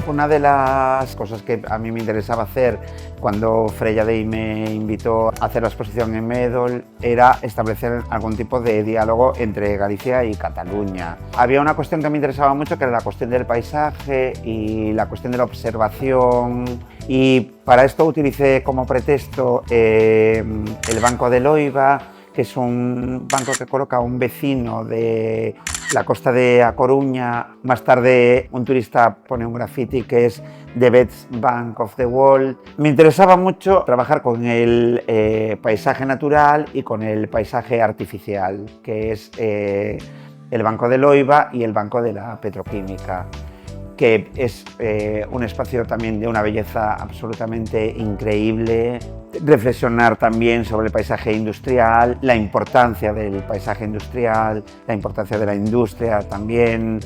Una de las cosas que a mí me interesaba hacer cuando Freya Day me invitó a hacer la exposición en Medol era establecer algún tipo de diálogo entre Galicia y Cataluña. Había una cuestión que me interesaba mucho, que era la cuestión del paisaje y la cuestión de la observación, y para esto utilicé como pretexto el Banco de Loiva, que es un banco que coloca un vecino de la costa de A Coruña. Más tarde un turista pone un graffiti que es The Best Bank of the World. Me interesaba mucho trabajar con el paisaje natural y con el paisaje artificial, que es el Banco de Loiva y el Banco de la Petroquímica, que es un espacio también de una belleza absolutamente increíble. Reflexionar también sobre el paisaje industrial, la importancia del paisaje industrial, la importancia de la industria también.